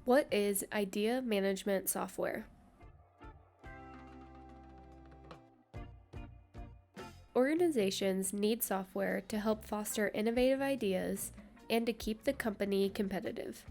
What is idea management software? Organizations need software to help foster innovative ideas and to keep the company competitive.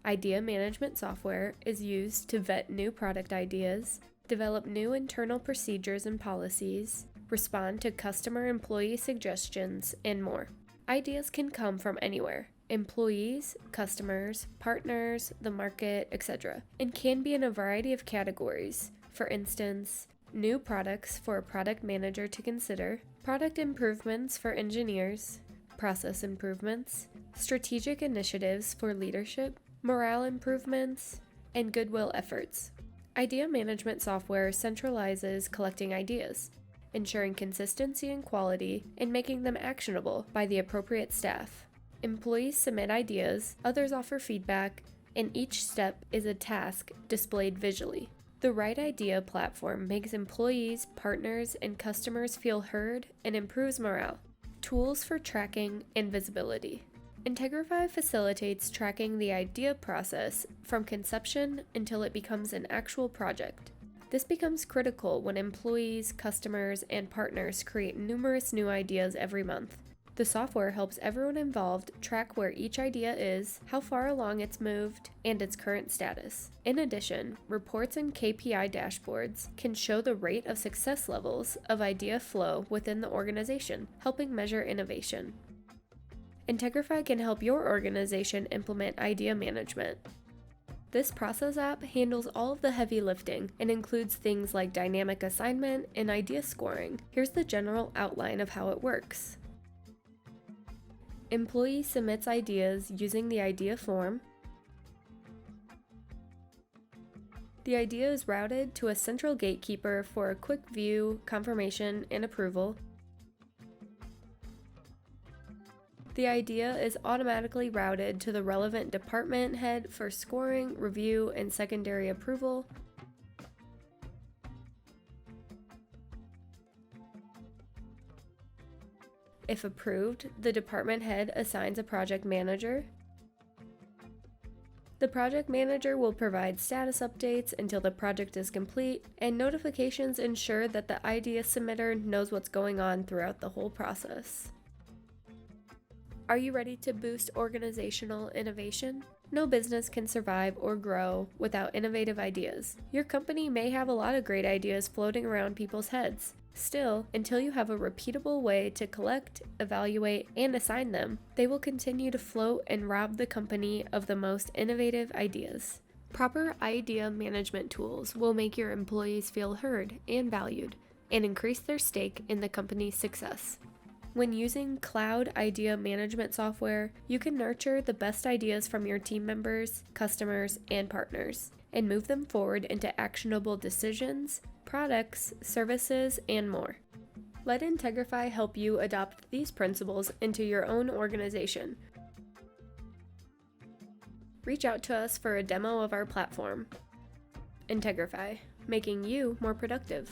Idea management software is used to vet new product ideas, develop new internal procedures and policies, respond to customer employee suggestions, and more. Ideas can come from anywhere: employees, customers, partners, the market, etc., and can be in a variety of categories. For instance, new products for a product manager to consider, product improvements for engineers, process improvements, strategic initiatives for leadership, morale improvements, and goodwill efforts. Idea management software centralizes collecting ideas, ensuring consistency and quality, and making them actionable by the appropriate staff. Employees submit ideas, others offer feedback, and each step is a task displayed visually. The right idea platform makes employees, partners, and customers feel heard and improves morale. Tools for tracking and visibility. Integrify facilitates tracking the idea process from conception until it becomes an actual project. This becomes critical when employees, customers, and partners create numerous new ideas every month. The software helps everyone involved track where each idea is, how far along it's moved, and its current status. In addition, reports and KPI dashboards can show the rate of success levels of idea flow within the organization, helping measure innovation. Integrify can help your organization implement idea management. This process app handles all of the heavy lifting and includes things like dynamic assignment and idea scoring. Here's the general outline of how it works. Employee submits ideas using the idea form. The idea is routed to a central gatekeeper for a quick view, confirmation, and approval. The idea is automatically routed to the relevant department head for scoring, review, and secondary approval. If approved, the department head assigns a project manager. The project manager will provide status updates until the project is complete, and notifications ensure that the idea submitter knows what's going on throughout the whole process. Are you ready to boost organizational innovation? No business can survive or grow without innovative ideas. Your company may have a lot of great ideas floating around people's heads. Still, until you have a repeatable way to collect, evaluate, and assign them, they will continue to float and rob the company of the most innovative ideas. Proper idea management tools will make your employees feel heard and valued, and increase their stake in the company's success. When using cloud idea management software, you can nurture the best ideas from your team members, customers, and partners, and move them forward into actionable decisions, products, services, and more. Let Integrify help you adopt these principles into your own organization. Reach out to us for a demo of our platform. Integrify, making you more productive.